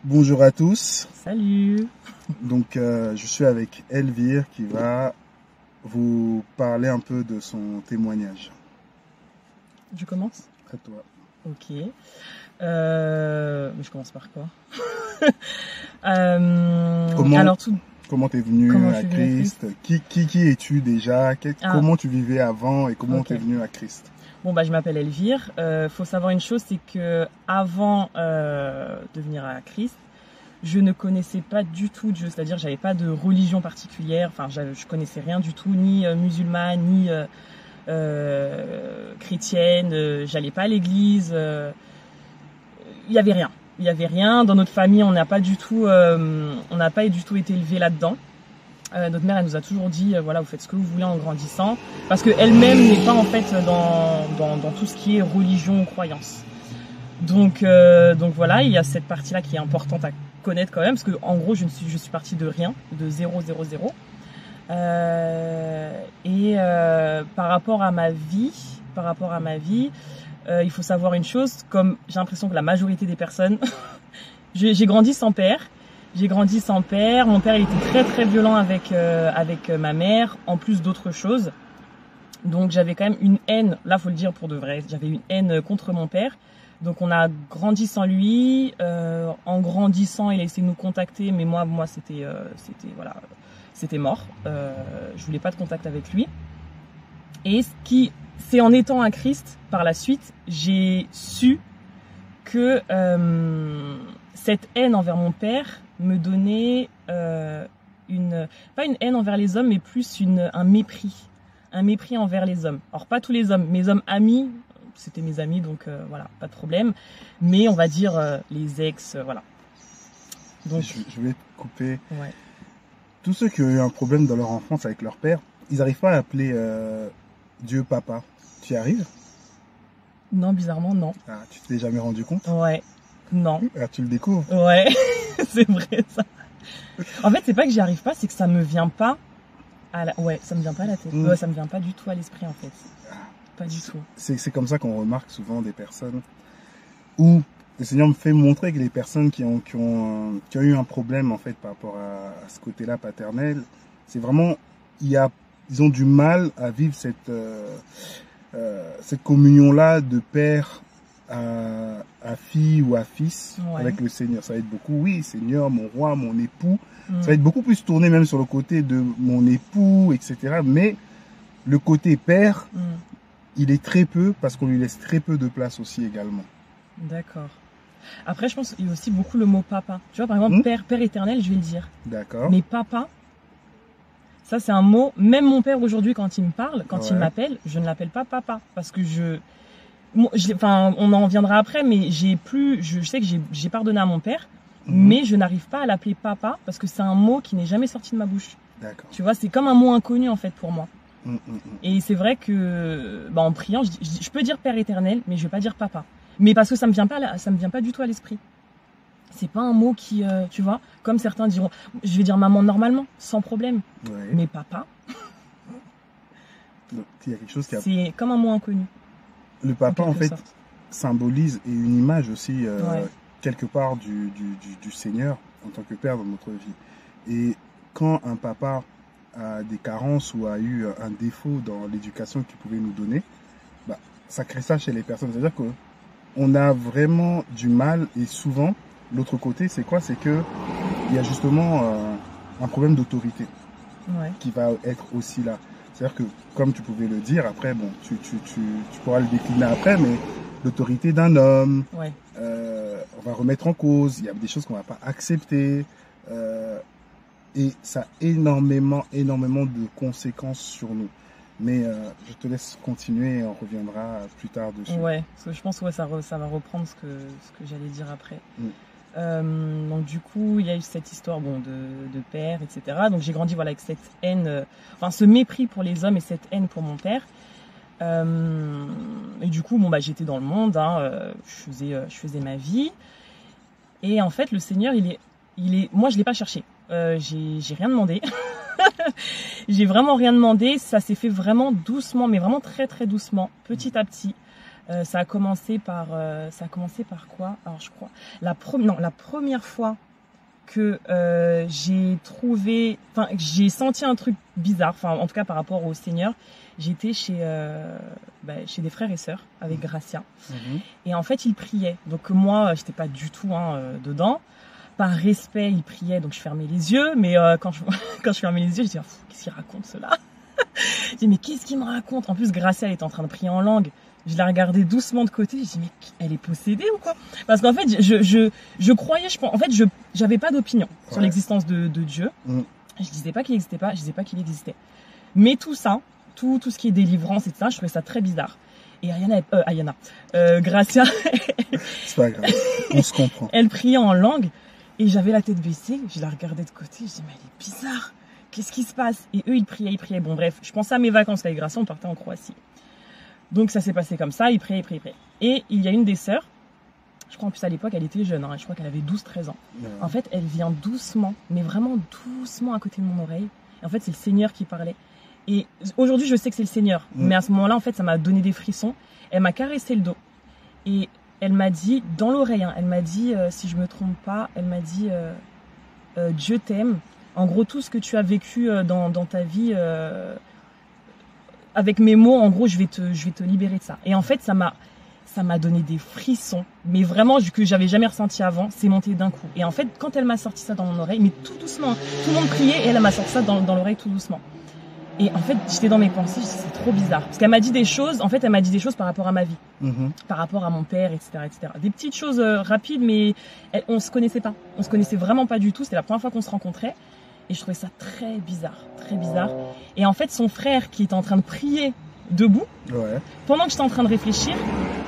Bonjour à tous. Salut. Donc, je suis avec Elvire qui va vous parler un peu de son témoignage. Je commence? À toi. Ok. Je commence par quoi? Comment t'es venu à Christ? Qui es-tu déjà? Comment tu vivais avant et comment t'es venu à Christ? Bon, je m'appelle Elvire. Faut savoir une chose, c'est que avant de venir à Christ, je ne connaissais pas du tout Dieu. C'est-à-dire, j'avais pas de religion particulière. Enfin, je connaissais rien du tout, ni musulmane, ni chrétienne. J'allais pas à l'église. Il y avait rien. Il y avait rien. Dans notre famille, on n'a pas du tout été élevé là-dedans. Notre mère, elle nous a toujours dit, voilà, vous faites ce que vous voulez en grandissant, parce que elle-même n'est pas en fait dans tout ce qui est religion ou croyance. Donc voilà, il y a cette partie-là qui est importante à connaître quand même, parce que en gros, je suis partie de rien, de 0, 0, 0. Par rapport à ma vie, il faut savoir une chose, comme j'ai l'impression que la majorité des personnes, j'ai grandi sans père. Mon père, il était très très violent avec ma mère, en plus d'autres choses. Donc j'avais quand même une haine, là faut le dire pour de vrai, j'avais une haine contre mon père. Donc on a grandi sans lui. En grandissant, il a essayé de nous contacter, mais moi c'était mort. Je voulais pas de contact avec lui. Et c'est en étant à Christ, par la suite, j'ai su que cette haine envers mon père me donnait pas une haine envers les hommes, mais plus un mépris envers les hommes. Alors pas tous les hommes, mes hommes amis, c'était mes amis, donc voilà, pas de problème. Mais on va dire les ex, voilà. Donc je vais te couper. Ouais. Tous ceux qui ont eu un problème dans leur enfance avec leur père, ils n'arrivent pas à appeler Dieu papa. Tu y arrives? Non, bizarrement non. Ah, tu t'es jamais rendu compte? Ouais. Non. Ah, tu le découvres? Ouais, c'est vrai ça. En fait, c'est pas que j'y arrive pas, c'est que ça me vient pas à la... Ouais, ça me vient pas à la tête. Ouais, ça me vient pas du tout à l'esprit en fait. Pas du tout. C'est comme ça qu'on remarque souvent des personnes où le Seigneur me fait montrer que les personnes qui ont eu un problème en fait par rapport à ce côté-là paternel, c'est vraiment ils ont du mal à vivre cette communion-là de père à fille ou à fils avec le Seigneur. Ça va être beaucoup, oui, Seigneur, mon roi, mon époux. Ça va être beaucoup plus tourné même sur le côté de mon époux, etc. Mais le côté père, il est très peu parce qu'on lui laisse très peu de place aussi également. D'accord. Après, je pense qu'il y a aussi beaucoup le mot papa. Tu vois, par exemple, père éternel, je vais le dire. D'accord. Mais papa, ça c'est un mot, même mon père aujourd'hui quand il me parle, quand il m'appelle, je ne l'appelle pas papa parce que on en reviendra après, mais je sais que j'ai pardonné à mon père, mais je n'arrive pas à l'appeler papa parce que c'est un mot qui n'est jamais sorti de ma bouche. D'accord. Tu vois, c'est comme un mot inconnu en fait pour moi. Et c'est vrai que en priant, je peux dire père éternel, mais je vais pas dire papa. Mais parce que ça me vient pas du tout à l'esprit. C'est pas un mot qui, tu vois, comme certains diront, je vais dire maman normalement, sans problème. Mais papa, donc, il y a quelque chose qui a... c'est comme un mot inconnu. Le papa, en fait, symbolise et une image aussi, quelque part, du Seigneur en tant que père dans notre vie. Et quand un papa a des carences ou a eu un défaut dans l'éducation qu'il pouvait nous donner, ça crée ça chez les personnes. C'est-à-dire qu'on a vraiment du mal, et souvent, l'autre côté, c'est quoi? C'est que il y a justement un problème d'autorité qui va être aussi là. C'est-à-dire que, comme tu pouvais le dire, après, bon, tu pourras le décliner après, mais l'autorité d'un homme, on va remettre en cause, il y a des choses qu'on ne va pas accepter, et ça a énormément de conséquences sur nous. Mais je te laisse continuer et on reviendra plus tard dessus. Ouais, parce que je pense que ça va reprendre ce que j'allais dire après. Donc du coup, il y a eu cette histoire de père, etc. Donc j'ai grandi avec cette haine, ce mépris pour les hommes et cette haine pour mon père. Et du coup, j'étais dans le monde, je faisais ma vie. Et en fait, le Seigneur, moi je l'ai pas cherché. J'ai rien demandé. J'ai vraiment rien demandé. Ça s'est fait vraiment doucement, mais vraiment très très doucement, petit à petit. Ça a commencé par quoi? Alors je crois la première fois que j'ai senti un truc bizarre, enfin en tout cas par rapport au Seigneur, j'étais chez des frères et sœurs avec Gracia, et en fait ils priaient, donc moi j'étais pas du tout dedans. Par respect ils priaient, donc je fermais les yeux, mais quand je fermais les yeux, je disais qu'est-ce qu'il raconte cela? Je dis mais qu'est-ce qu'il me raconte? En plus Gracia elle était en train de prier en langue. Je la regardais doucement de côté, je dis mais elle est possédée ou quoi? Parce qu'en fait je croyais, j'avais pas d'opinion sur l'existence de Dieu. Je disais pas qu'il existait pas, je disais pas qu'il existait. Mais tout ça, tout ce qui est délivrance et tout ça, je trouvais ça très bizarre. Et Gracia, c'est pas grave, on se comprend. Elle priait en langue et j'avais la tête baissée, je la regardais de côté, je dis mais elle est bizarre, qu'est-ce qui se passe? Et eux ils priaient. Bon bref, je pensais à mes vacances avec Gracia, on partait en Croatie. Donc ça s'est passé comme ça, ils priaient. Et il y a une des sœurs, je crois en plus à l'époque elle était jeune, je crois qu'elle avait 12-13 ans. En fait elle vient doucement, mais vraiment doucement à côté de mon oreille. Et en fait c'est le Seigneur qui parlait. Et aujourd'hui je sais que c'est le Seigneur, mais à ce moment-là en fait ça m'a donné des frissons. Elle m'a caressé le dos et elle m'a dit, dans l'oreille, elle m'a dit, si je me trompe pas, elle m'a dit Dieu t'aime. En gros tout ce que tu as vécu dans ta vie... avec mes mots, en gros, je vais te libérer de ça. Et en fait, ça m'a donné des frissons, mais vraiment que j'avais jamais ressenti avant. C'est monté d'un coup. Et en fait, quand elle m'a sorti ça dans mon oreille, mais tout doucement, tout le monde priait et elle m'a sorti ça dans l'oreille tout doucement. Et en fait, j'étais dans mes pensées, je dis c'est trop bizarre, parce qu'elle m'a dit des choses. En fait, elle m'a dit des choses par rapport à ma vie, par rapport à mon père, etc., etc. Des petites choses rapides, mais on se connaissait pas. On se connaissait vraiment pas du tout. C'était la première fois qu'on se rencontrait. Et je trouvais ça très bizarre, très bizarre. Et en fait, son frère qui était en train de prier debout, pendant que j'étais en train de réfléchir,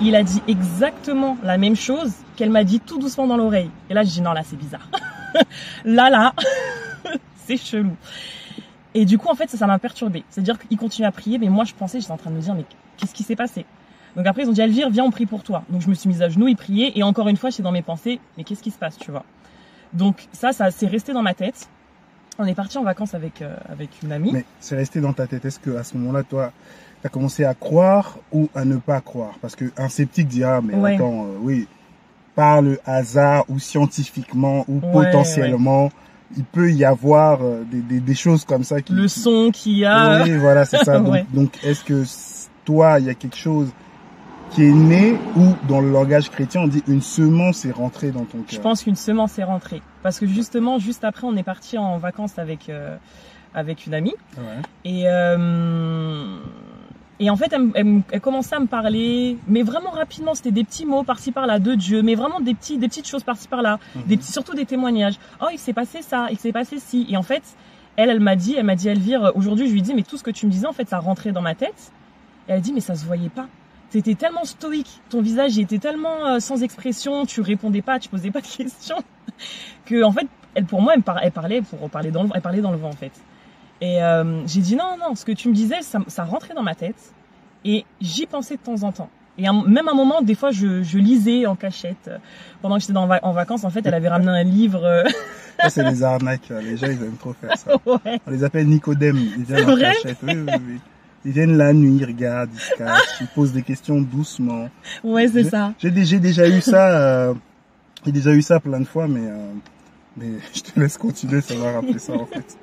il a dit exactement la même chose qu'elle m'a dit tout doucement dans l'oreille. Et là, je dis non, là, c'est bizarre. là, c'est chelou. Et du coup, en fait, ça m'a perturbée. C'est-à-dire qu'il continuait à prier, mais moi, j'étais en train de me dire, mais qu'est-ce qui s'est passé? Donc après, ils ont dit, Elvire, viens, on prie pour toi. Donc je me suis mise à genoux, ils priaient, et encore une fois, j'étais dans mes pensées, mais qu'est-ce qui se passe, tu vois? Donc ça s'est resté dans ma tête. On est parti en vacances avec une amie. Mais c'est resté dans ta tête. Est-ce que à ce moment-là, toi, tu as commencé à croire ou à ne pas croire? Parce qu'un sceptique dira, mais attends, oui, par le hasard ou scientifiquement ou potentiellement, il peut y avoir des choses comme ça. Le son qu'il y a. Oui, voilà, c'est ça. Donc, est-ce que toi, il y a quelque chose qui est né ou dans le langage chrétien, on dit une semence est rentrée dans ton cœur? Je pense qu'une semence est rentrée. Parce que justement, juste après, on est parti en vacances avec une amie. Et en fait, elle commençait à me parler, mais vraiment rapidement, c'était des petits mots par-ci par-là de Dieu, mais vraiment des petites choses par-ci par-là, surtout des témoignages. Oh, il s'est passé ça, il s'est passé ci. Et en fait, elle m'a dit, Elvire, aujourd'hui, je lui dis, mais tout ce que tu me disais, en fait, ça rentrait dans ma tête. Et elle a dit, mais ça se voyait pas. T'étais tellement stoïque, ton visage était tellement sans expression, tu répondais pas, tu posais pas de questions, que en fait, elle parlait dans le vent en fait. Et j'ai dit non, ce que tu me disais, ça rentrait dans ma tête et j'y pensais de temps en temps. Et même à un moment, des fois, je lisais en cachette. Pendant que j'étais en vacances, en fait, elle avait ramené un livre. Ça, c'est des arnaques. Les gens, ils aiment trop faire ça. On les appelle Nicodème. Ils viennent en cachette. Oui. Ils viennent la nuit, ils regardent, ils se cachent, ils posent des questions doucement. Ouais, c'est ça. J'ai déjà eu ça. J'ai déjà eu ça plein de fois, mais je te laisse continuer, ça m'a rappelé ça en fait.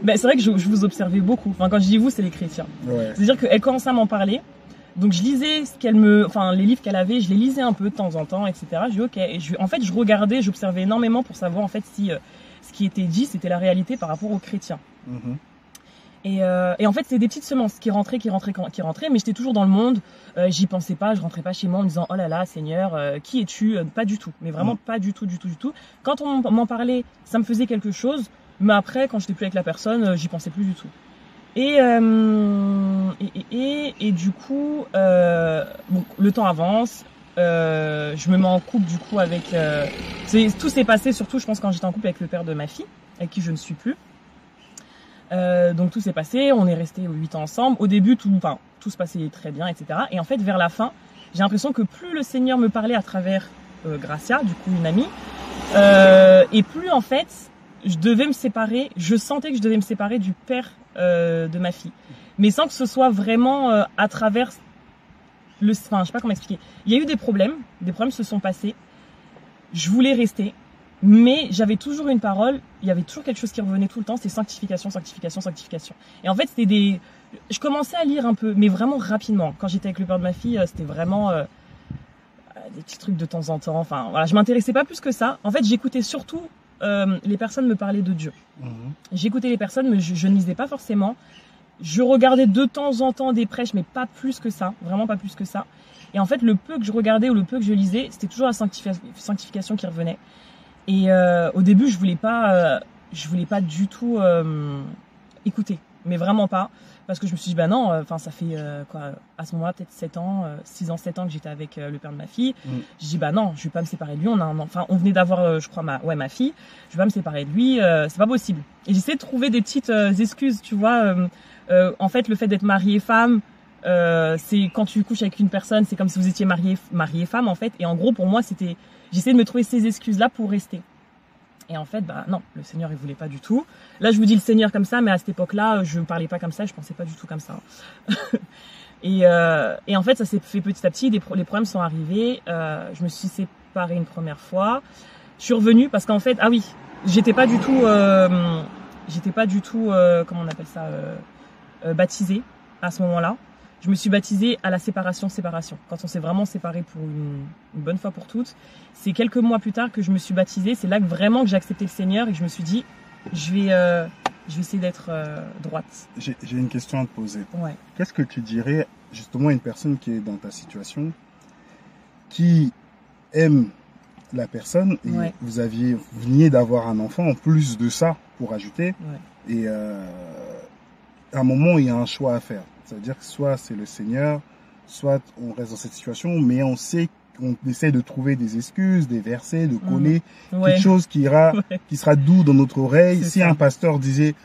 Ben, c'est vrai que je vous observais beaucoup. Enfin, quand je dis vous, c'est les chrétiens. C'est-à-dire qu'elle commençait à m'en parler. Donc je lisais les livres qu'elle avait, je les lisais un peu de temps en temps, etc. Je dis ok. Et en fait, je regardais, j'observais énormément pour savoir en fait si ce qui était dit, c'était la réalité par rapport aux chrétiens. Et en fait, c'est des petites semences qui rentraient, mais j'étais toujours dans le monde. J'y pensais pas, je rentrais pas chez moi en me disant oh là là, Seigneur, qui es-tu? Pas du tout, mais vraiment pas du tout. Quand on m'en parlait, ça me faisait quelque chose, mais après, quand j'étais plus avec la personne, j'y pensais plus du tout. Et du coup, le temps avance. Je me mets en couple du coup avec. Tout s'est passé surtout, je pense, quand j'étais en couple avec le père de ma fille, avec qui je ne suis plus. Donc tout s'est passé, on est restés 8 ans ensemble. Au début, tout se passait très bien, etc. Et en fait, vers la fin, j'ai l'impression que plus le Seigneur me parlait à travers Gracia, du coup une amie, et plus en fait, je sentais que je devais me séparer du père de ma fille. Mais sans que ce soit vraiment à travers enfin, je sais pas comment expliquer. Il y a eu des problèmes se sont passés. Je voulais rester, mais j'avais toujours une parole. Il y avait toujours quelque chose qui revenait tout le temps. C'était sanctification, sanctification, sanctification. Et en fait, c'était je commençais à lire un peu, mais vraiment rapidement. Quand j'étais avec le père de ma fille, c'était vraiment des petits trucs de temps en temps. Enfin, voilà, je m'intéressais pas plus que ça. En fait, j'écoutais surtout les personnes me parlaient de Dieu. J'écoutais les personnes, mais je ne lisais pas forcément. Je regardais de temps en temps des prêches, mais pas plus que ça, vraiment pas plus que ça. Et en fait, le peu que je regardais ou le peu que je lisais, c'était toujours la sanctification qui revenait. Et au début, je voulais pas du tout écouter, mais vraiment pas, parce que je me suis dit bah non, enfin ça fait quoi, à ce moment-là peut-être 7 ans, 6 ans, 7 ans que j'étais avec le père de ma fille. J'ai dit bah non, je vais pas me séparer de lui. On venait d'avoir, je crois ma fille. Je vais pas me séparer de lui, c'est pas possible. Et j'essaie de trouver des petites excuses, tu vois. En fait, le fait d'être mariée femme, c'est quand tu couches avec une personne, c'est comme si vous étiez mariée femme en fait. Et en gros, pour moi, j'essaie de me trouver ces excuses-là pour rester. Et en fait, bah non, le Seigneur, il voulait pas du tout. Là, je vous dis le Seigneur comme ça, mais à cette époque-là, je parlais pas comme ça, je pensais pas du tout comme ça. et en fait, ça s'est fait petit à petit. Les problèmes sont arrivés. Je me suis séparée une première fois. Je suis revenue parce qu'en fait, ah oui, j'étais pas du tout, comment on appelle ça, baptisée à ce moment-là. Je me suis baptisée à la séparation. Quand on s'est vraiment séparés pour une bonne fois pour toutes. C'est quelques mois plus tard que je me suis baptisée. C'est là que vraiment que j'ai accepté le Seigneur et que je me suis dit, je vais essayer d'être droite. J'ai une question à te poser. Ouais. Qu'est-ce que tu dirais justement à une personne qui est dans ta situation, qui aime la personne et vous veniez d'avoir un enfant en plus de ça pour ajouter et à un moment il y a un choix à faire. C'est-à-dire que soit c'est le Seigneur, soit on reste dans cette situation, mais on sait qu'on essaie de trouver des excuses, des versets, de coller quelque chose qui sera doux dans notre oreille. Si un pasteur disait,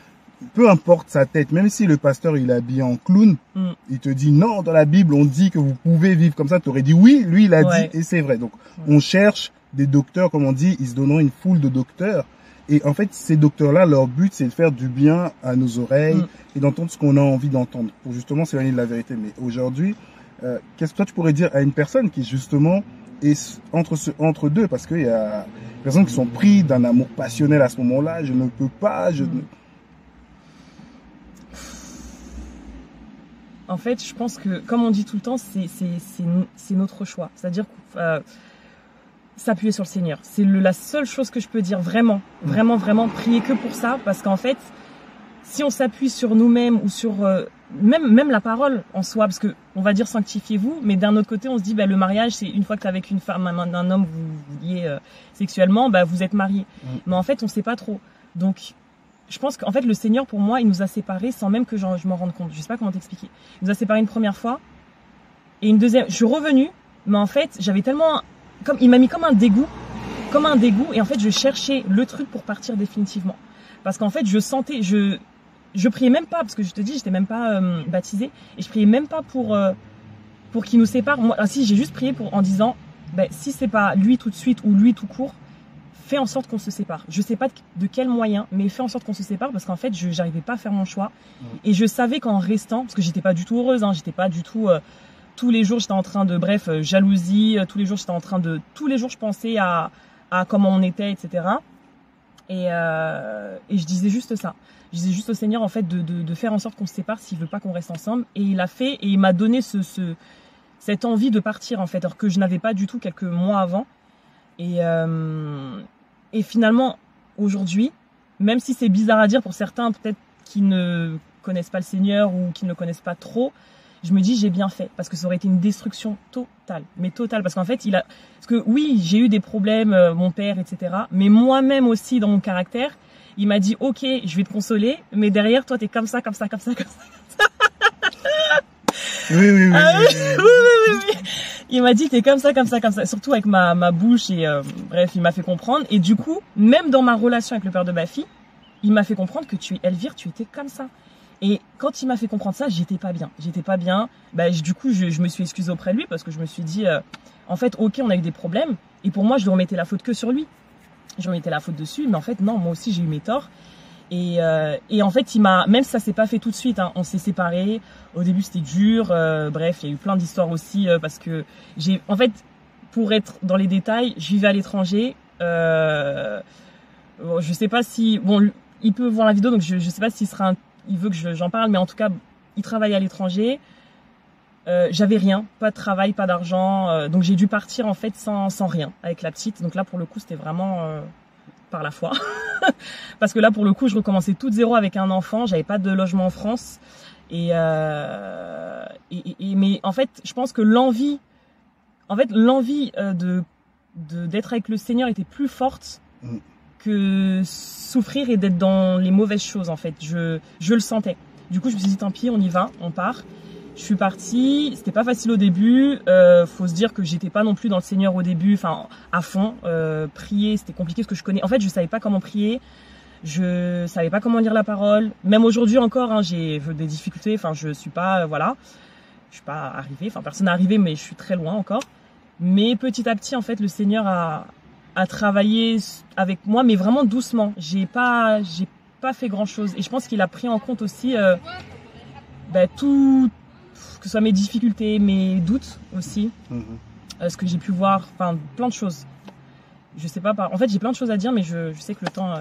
peu importe sa tête, même si le pasteur il est habillé en clown, il te dit non, dans la Bible on dit que vous pouvez vivre comme ça, tu aurais dit oui, lui il a dit et c'est vrai. Donc on cherche des docteurs, comme on dit, ils se donneront une foule de docteurs. Et en fait, ces docteurs-là, leur but, c'est de faire du bien à nos oreilles et d'entendre ce qu'on a envie d'entendre pour justement s'éloigner de la vérité. Mais aujourd'hui, qu'est-ce que toi tu pourrais dire à une personne qui justement est entre deux, parce qu'il y a des personnes qui sont prises d'un amour passionnel à ce moment-là, je ne peux pas, En fait, je pense que, comme on dit tout le temps, c'est notre choix. C'est-à-dire s'appuyer sur le Seigneur. C'est la seule chose que je peux dire, vraiment, vraiment, vraiment, prier que pour ça, parce qu'en fait, si on s'appuie sur nous-mêmes ou sur même la parole en soi, parce que on va dire sanctifiez-vous, mais d'un autre côté, on se dit bah, le mariage, c'est une fois que tu es avec une femme, un homme, vous liez sexuellement, bah, vous êtes mariés. Mais en fait, on sait pas trop. Donc, je pense qu'en fait, le Seigneur, pour moi, il nous a séparés sans même que je m'en rende compte. Je sais pas comment t'expliquer. Il nous a séparés une première fois, et une deuxième, je suis revenue, mais en fait, j'avais tellement... il m'a mis comme un dégoût, et en fait je cherchais le truc pour partir définitivement, parce qu'en fait je sentais, je priais même pas, parce que je te dis j'étais même pas baptisée, et je priais même pas pour qu'il nous sépare. Moi, si j'ai juste prié en disant, ben si c'est pas lui tout de suite ou lui tout court, fais en sorte qu'on se sépare. Je sais pas de quel moyen, mais fais en sorte qu'on se sépare, parce qu'en fait j'arrivais pas à faire mon choix, et je savais qu'en restant, parce que j'étais pas du tout heureuse, j'étais pas du tout tous les jours, j'étais en train de, jalousie. Tous les jours, je pensais à comment on était, etc. Et je disais juste ça. Je disais juste au Seigneur, en fait, de faire en sorte qu'on se sépare s'il veut pas qu'on reste ensemble. Et il a fait, et il m'a donné cette envie de partir, en fait, alors que je n'avais pas du tout quelques mois avant. Et finalement, aujourd'hui, même si c'est bizarre à dire pour certains, peut-être qui ne connaissent pas le Seigneur ou qui ne le connaissent pas trop, je me dis j'ai bien fait, parce que ça aurait été une destruction totale, mais totale, parce qu'en fait parce que oui, j'ai eu des problèmes, mon père, etc., mais moi-même aussi dans mon caractère, il m'a dit ok, je vais te consoler, mais derrière toi t'es comme ça. Oui. Il m'a dit t'es comme ça, surtout avec ma bouche, et bref, il m'a fait comprendre, et du coup, même dans ma relation avec le père de ma fille, il m'a fait comprendre que Elvire, tu étais comme ça. Et quand il m'a fait comprendre ça, j'étais pas bien. Bah, du coup, je me suis excusée auprès de lui, parce que je me suis dit, en fait, ok, on a eu des problèmes. Et pour moi, je lui remettais la faute que sur lui. Je remettais la faute dessus. Mais en fait, non, moi aussi, j'ai eu mes torts. Et en fait, même si ça s'est pas fait tout de suite, hein, on s'est séparés. Au début, c'était dur. Bref, il y a eu plein d'histoires aussi parce que en fait, pour être dans les détails, je vivais à l'étranger. Je sais pas si, bon, il peut voir la vidéo, donc je sais pas il veut que j'en parle, mais en tout cas, il travaille à l'étranger. J'avais rien, pas de travail, pas d'argent, donc j'ai dû partir en fait sans rien avec la petite. Donc là, pour le coup, c'était vraiment par la foi. Parce que là, pour le coup, je recommençais tout de zéro avec un enfant. J'avais pas de logement en France. Mais en fait, je pense que l'envie d'être avec le Seigneur était plus forte que souffrir et d'être dans les mauvaises choses. En fait, je le sentais. Du coup, je me suis dit, tant pis, on y va, on part. Je suis partie, c'était pas facile au début, faut se dire que j'étais pas non plus dans le Seigneur au début, enfin à fond, prier c'était compliqué parce que je savais pas comment prier, je savais pas comment lire la parole, même aujourd'hui encore, hein, j'ai des difficultés, enfin je suis pas arrivée, enfin personne n'est arrivé mais je suis très loin encore, mais petit à petit en fait le Seigneur a travaillé avec moi mais vraiment doucement, j'ai pas fait grand chose et je pense qu'il a pris en compte aussi tout, que ce soit mes difficultés, mes doutes aussi, ce que j'ai pu voir, enfin plein de choses. Je sais pas, en fait j'ai plein de choses à dire, mais je sais que le temps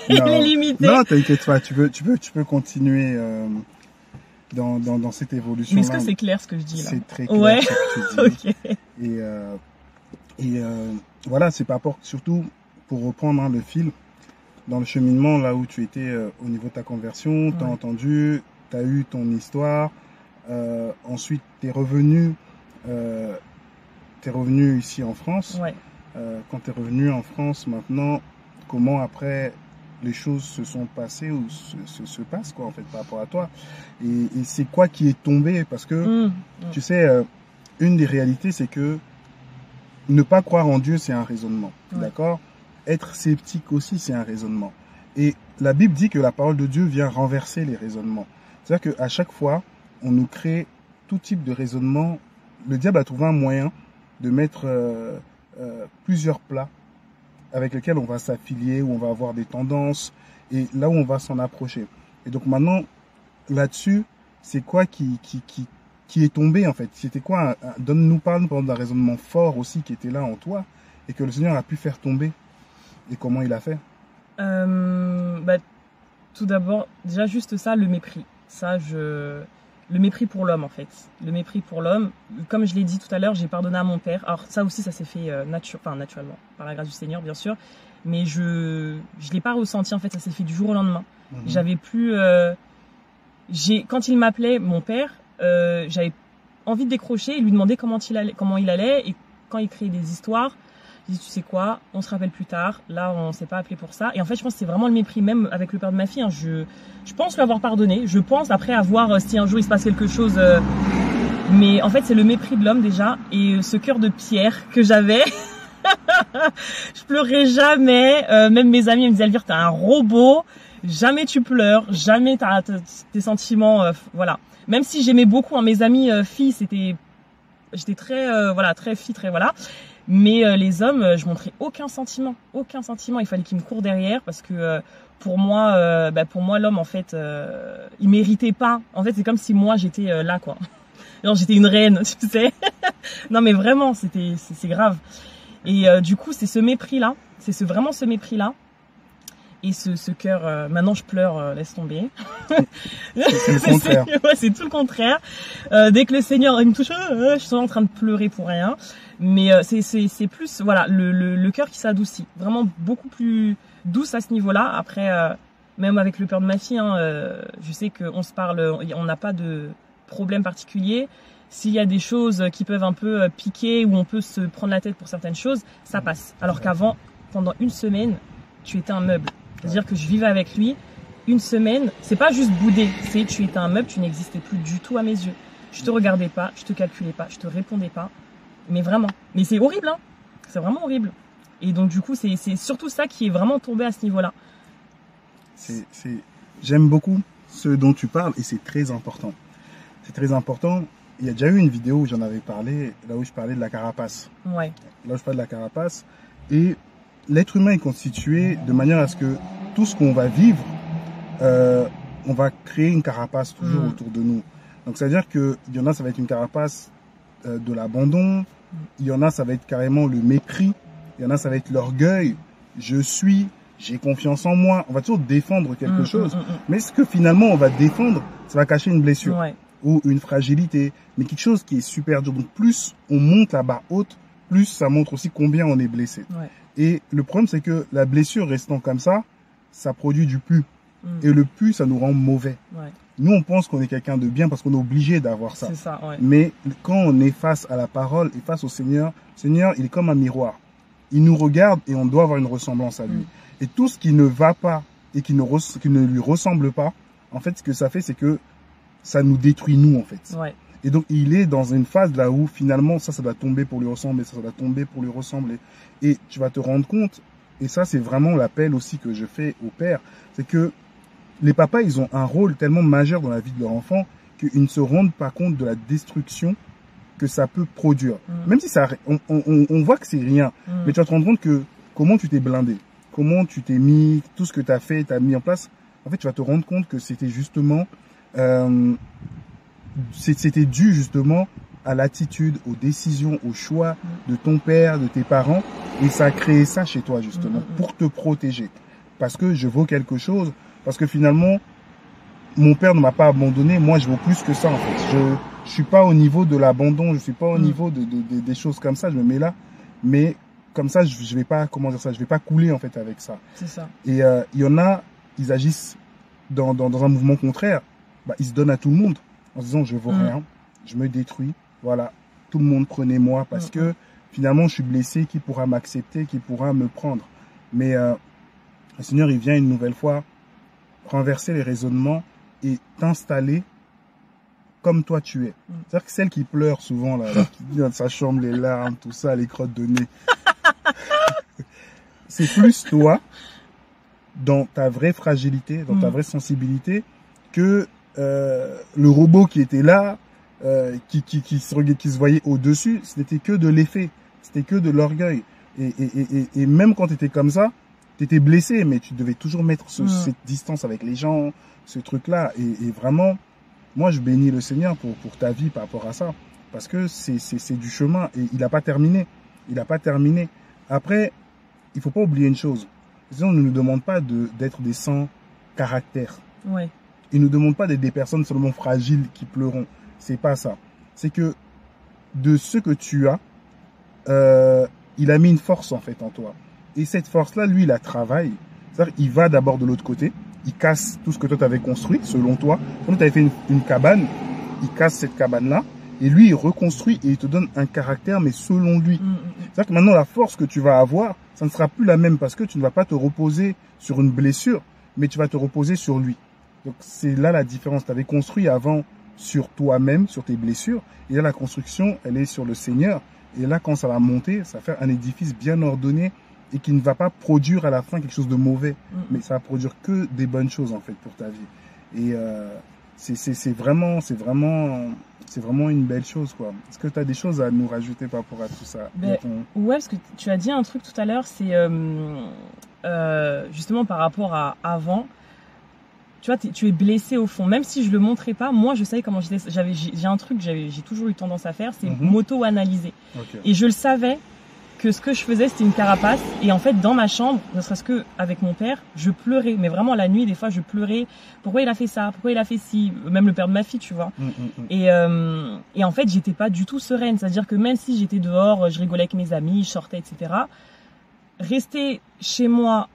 il est limité. Non, t'inquiète pas, tu peux continuer dans cette évolution. Mais est-ce que c'est clair ce que je dis là? C'est très clair ouais. ce que tu dis. Okay. Voilà, c'est par rapport, surtout pour reprendre le fil, dans le cheminement, là où tu étais au niveau de ta conversion, t'as entendu, t'as eu ton histoire. Ensuite, t'es revenu ici en France. Ouais. Quand t'es revenu en France, maintenant, comment après les choses se sont passées ou se passent quoi en fait par rapport à toi et c'est quoi qui est tombé parce que tu sais, une des réalités c'est que ne pas croire en Dieu c'est un raisonnement, d'accord? Être sceptique aussi c'est un raisonnement et la Bible dit que la parole de Dieu vient renverser les raisonnements. C'est-à-dire qu'à chaque fois on nous crée tout type de raisonnement. Le diable a trouvé un moyen de mettre plusieurs plats avec lesquels on va s'affilier, où on va avoir des tendances, et là où on va s'en approcher. Et donc maintenant, là-dessus, c'est quoi qui est tombé en fait? C'était quoi? Donne-nous, parle d'un raisonnement fort aussi qui était là en toi, et que le Seigneur a pu faire tomber. Et comment il a fait? Tout d'abord, déjà juste ça, le mépris. Le mépris pour l'homme en fait. Le mépris pour l'homme. Comme je l'ai dit tout à l'heure, j'ai pardonné à mon père. Alors ça aussi, ça s'est fait naturellement, par la grâce du Seigneur bien sûr. Mais je l'ai pas ressenti en fait, ça s'est fait du jour au lendemain. J'avais plus... quand il m'appelait mon père, j'avais envie de décrocher et lui demander comment il allait. Et quand il créait des histoires, je dis tu sais quoi, on se rappelle plus tard. Là, on s'est pas appelé pour ça. Et en fait, je pense que c'est vraiment le mépris, même avec le père de ma fille. Hein, je pense lui avoir pardonné. Je pense après avoir si un jour il se passe quelque chose. Mais en fait, c'est le mépris de l'homme déjà et ce cœur de pierre que j'avais. Je pleurais jamais. Même mes amis me disaient Elvire, t'es un robot. Jamais tu pleures. Jamais t'as tes sentiments. Voilà. Même si j'aimais beaucoup mes amis filles, j'étais très très fille, très voilà. Mais les hommes, je montrais aucun sentiment. Il fallait qu'ils me courent derrière parce que pour moi l'homme en fait, il méritait pas. En fait, c'est comme si moi j'étais là quoi. Genre j'étais une reine, tu sais. Non mais vraiment, c'est grave. Et du coup, c'est ce mépris là, vraiment ce mépris là. Et ce cœur, maintenant je pleure, laisse tomber. C'est le contraire. Ouais, c'est tout le contraire. Dès que le Seigneur il me touche, je suis en train de pleurer pour rien. Mais c'est plus voilà le cœur qui s'adoucit, vraiment beaucoup plus douce à ce niveau-là. Après, même avec le père de ma fille, hein, je sais qu'on se parle, on n'a pas de problème particulier. S'il y a des choses qui peuvent un peu piquer ou on peut se prendre la tête pour certaines choses, ça passe. Alors qu'avant, pendant une semaine, tu étais un meuble. C'est-à-dire que je vivais avec lui une semaine. C'est pas juste bouder, c'est tu étais un meuble, tu n'existais plus du tout à mes yeux. Je te regardais pas, je te calculais pas, je te répondais pas. Mais vraiment. Mais c'est horrible, hein. C'est vraiment horrible. Et donc du coup, c'est surtout ça qui est vraiment tombé à ce niveau-là. J'aime beaucoup ce dont tu parles et c'est très important. C'est très important. Il y a déjà eu une vidéo où j'en avais parlé, là où je parlais de la carapace. Ouais. Là où je parle de la carapace. Et l'être humain est constitué de manière à ce que tout ce qu'on va vivre on va créer une carapace toujours autour de nous. Donc, c'est-à-dire qu'il y en a, ça va être une carapace de l'abandon. Il y en a, ça va être carrément le mépris. Il y en a, ça va être l'orgueil. J'ai confiance en moi. On va toujours défendre quelque chose. Mais ce que finalement on va défendre, ça va cacher une blessure ou une fragilité. Mais quelque chose qui est super dur. Donc plus on monte la barre haute, plus ça montre aussi combien on est blessé. Et le problème, c'est que la blessure restant comme ça produit du pus. Et le pus, ça nous rend mauvais. Nous, on pense qu'on est quelqu'un de bien parce qu'on est obligé d'avoir ça. Mais quand on est face à la parole et face au Seigneur, le Seigneur, il est comme un miroir. Il nous regarde et on doit avoir une ressemblance à lui. Et tout ce qui ne va pas et qui ne lui ressemble pas, en fait, ce que ça fait, c'est que ça nous détruit nous, en fait. Et donc, il est dans une phase là où finalement, ça doit tomber pour lui ressembler, ça doit tomber pour lui ressembler. Et tu vas te rendre compte, et ça, c'est vraiment l'appel aussi que je fais aux pères, c'est que les papas, ils ont un rôle tellement majeur dans la vie de leur enfant qu'ils ne se rendent pas compte de la destruction que ça peut produire. Même si ça, on voit que c'est rien, mais tu vas te rendre compte que comment tu t'es blindé, comment tu t'es mis, tout ce que tu as fait, tu as mis en place, en fait, tu vas te rendre compte que c'était justement, c'était dû justement à l'attitude, aux décisions, aux choix de ton père, de tes parents, et ça a créé ça chez toi justement, pour te protéger. Parce que je vaux quelque chose, parce que finalement, mon père ne m'a pas abandonné, moi je vaux plus que ça en fait. Je suis pas au niveau de l'abandon, je suis pas au niveau des choses comme ça, je me mets là, mais comme ça je vais pas, comment dire ça, je vais pas couler en fait avec ça. C'est ça. Et il y en a, ils agissent dans un mouvement contraire, ils se donnent à tout le monde en se disant je vaux rien, je me détruis, voilà, tout le monde prenez-moi parce que finalement je suis blessé, qui pourra m'accepter, qui pourra me prendre. Mais le Seigneur il vient une nouvelle fois renverser les raisonnements et t'installer comme toi tu es. C'est-à-dire que celle qui pleure souvent, là, qui dit dans sa chambre les larmes, tout ça, les crottes de nez, c'est plus toi, dans ta vraie fragilité, dans ta vraie sensibilité, que le robot qui était là, qui se voyait au-dessus, ce n'était que de l'effet, c'était que de l'orgueil. Et même quand tu étais comme ça, tu étais blessé, mais tu devais toujours mettre cette distance avec les gens, ce truc-là. Et vraiment, moi, je bénis le Seigneur pour ta vie par rapport à ça. Parce que c'est du chemin et il n'a pas terminé. Il n'a pas terminé. Après, il faut pas oublier une chose. On ne nous demande pas d'être des sans caractère. Il ne nous demande pas d'être des personnes seulement fragiles qui pleuront. C'est pas ça. C'est que de ce que tu as, il a mis une force en fait en toi. Et cette force-là, lui, il la travaille. C'est-à-dire qu'il va d'abord de l'autre côté, il casse tout ce que toi tu avais construit, selon toi. Quand tu avais fait une cabane, il casse cette cabane-là, et lui, il reconstruit et il te donne un caractère, mais selon lui. C'est-à-dire que maintenant, la force que tu vas avoir, ça ne sera plus la même parce que tu ne vas pas te reposer sur une blessure, mais tu vas te reposer sur lui. Donc, c'est là la différence. Tu avais construit avant sur toi-même, sur tes blessures, et là, la construction, elle est sur le Seigneur. Et là, quand ça va monter, ça va faire un édifice bien ordonné, et qui ne va pas produire à la fin quelque chose de mauvais, mais ça va produire que des bonnes choses en fait pour ta vie. Et c'est vraiment une belle chose quoi. Est-ce que tu as des choses à nous rajouter par rapport à tout ça? Ouais, parce que tu as dit un truc tout à l'heure, c'est justement par rapport à avant. Tu vois, tu es blessé au fond, même si je le montrais pas. Moi, je savais comment j'étais. J'ai un truc, j'ai toujours eu tendance à faire, c'est m'auto-analyser. Et je le savais. Que ce que je faisais, c'était une carapace. Et en fait, dans ma chambre, ne serait-ce que avec mon père, je pleurais. Mais vraiment, la nuit, des fois, je pleurais. Pourquoi il a fait ça? Pourquoi il a fait ci? Même le père de ma fille, tu vois. Et en fait, j'étais pas du tout sereine. C'est-à-dire que même si j'étais dehors, je rigolais avec mes amis, je sortais, etc. Rester chez moi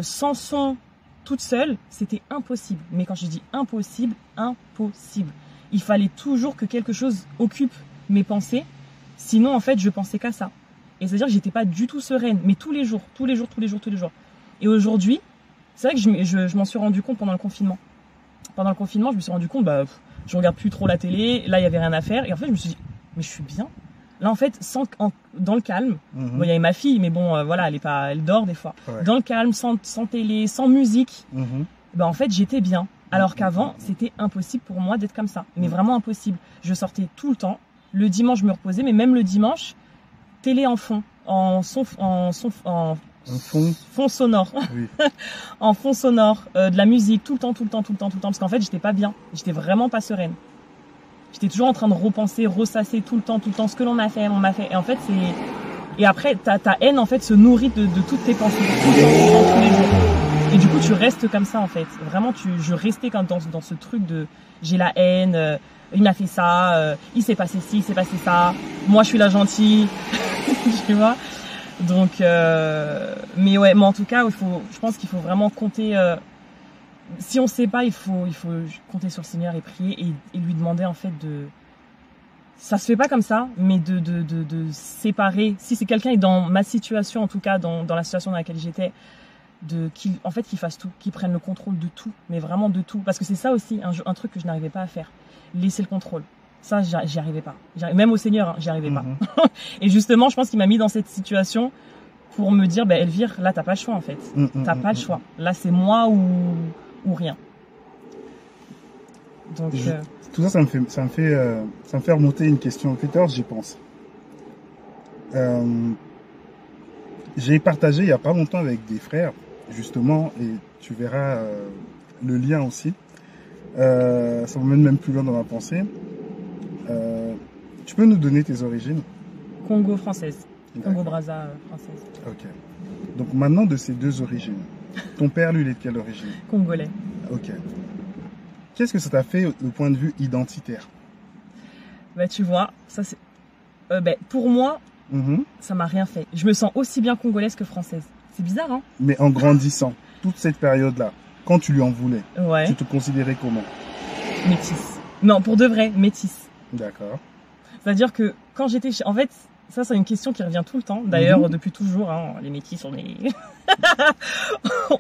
sans son, toute seule, c'était impossible. Mais quand je dis impossible, impossible. Il fallait toujours que quelque chose occupe mes pensées. Sinon, en fait, je pensais qu'à ça. Et c'est-à-dire que j'étais pas du tout sereine, mais tous les jours. Et aujourd'hui, c'est vrai que je m'en suis rendu compte pendant le confinement. Pendant le confinement, je me suis rendu compte, je regarde plus trop la télé, là il y avait rien à faire, et en fait je me suis dit, mais je suis bien. Là en fait, dans le calme, bon, il y avait ma fille, mais bon, voilà, elle dort des fois. Dans le calme, sans télé, sans musique, en fait j'étais bien. Alors qu'avant, c'était impossible pour moi d'être comme ça, mais vraiment impossible. Je sortais tout le temps. Le dimanche, je me reposais, mais même le dimanche, télé en fond, en fond sonore. Oui. En fond sonore, de la musique tout le temps, parce qu'en fait j'étais pas bien, j'étais vraiment pas sereine. J'étais toujours en train de repenser, ressasser tout le temps, ce que l'on m'a fait, et en fait et après ta haine en fait se nourrit de toutes tes pensées, tout le temps, tous les jours. Et du coup tu restes comme ça en fait. Vraiment je restais comme dans ce truc de j'ai la haine, il m'a fait ça, il s'est passé ci, il s'est passé ça, moi je suis la gentille, tu vois. Donc mais en tout cas je pense qu'il faut vraiment compter. Si on sait pas, il faut compter sur le Seigneur et prier et lui demander en fait ça se fait pas comme ça, mais de séparer. Si c'est quelqu'un est dans ma situation, en tout cas dans la situation dans laquelle j'étais, qu'il fasse tout, qu'il prenne le contrôle de tout, mais vraiment de tout, parce que c'est ça aussi un truc que je n'arrivais pas à faire, laisser le contrôle. Ça, j'y arrivais pas. Même au Seigneur, j'y arrivais pas. Et justement, je pense qu'il m'a mis dans cette situation pour me dire, Elvire, là, t'as pas le choix en fait. T'as pas le choix. Là, c'est moi ou rien. Donc tout ça, ça me fait remonter une question. Plus tard, j'y pense. J'ai partagé il y a pas longtemps avec des frères, justement, et tu verras le lien aussi. Ça m'emmène même plus loin dans ma pensée. Tu peux nous donner tes origines? Congo française. Congo-Brazza française. Ok. Donc maintenant, de ces deux origines, ton père, lui, il est de quelle origine? Congolais. Ok. Qu'est-ce que ça t'a fait au point de vue identitaire? Tu vois, ça c'est... pour moi, ça m'a rien fait. Je me sens aussi bien congolaise que française. C'est bizarre, hein? Mais en grandissant, toute cette période-là, quand tu lui en voulais, ouais. Tu te considérais comment? Métisse. Non, pour de vrai, métisse. D'accord. C'est-à-dire que quand j'étais... En fait, ça c'est une question qui revient tout le temps. D'ailleurs, depuis toujours, hein, les métis,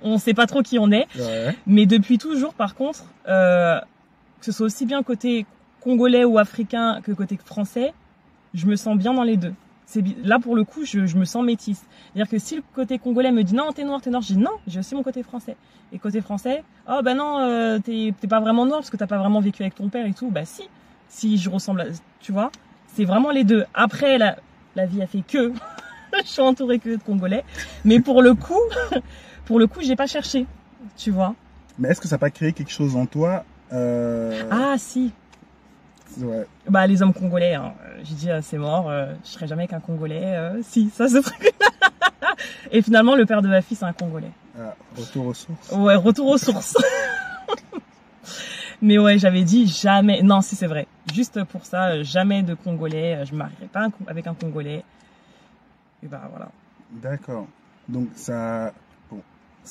on sait pas trop qui on est. Ouais. Mais depuis toujours, par contre, que ce soit aussi bien côté congolais ou africain que côté français, je me sens bien dans les deux. Là, pour le coup, je me sens métisse. C'est-à-dire que si le côté congolais me dit non, t'es noir, je dis non, j'ai aussi mon côté français. Et côté français, oh non, t'es pas vraiment noir parce que t'as pas vraiment vécu avec ton père et tout. Si je ressemble, tu vois, c'est vraiment les deux. Après, la vie a fait que je suis entourée que de Congolais, mais pour le coup, j'ai pas cherché, tu vois. Mais est-ce que ça n'a pas créé quelque chose en toi Ah si. Ouais. Les hommes congolais, hein, j'ai dit c'est mort, je serai jamais qu'un Congolais. Si, ça se truc. Et finalement, le père de ma fille, c'est un Congolais. Ah, retour aux sources. Ouais, retour aux sources. Mais ouais, j'avais dit jamais. Non, si c'est vrai. Juste pour ça, jamais de Congolais. Je me marierai pas avec un Congolais. Et voilà. D'accord. Donc ça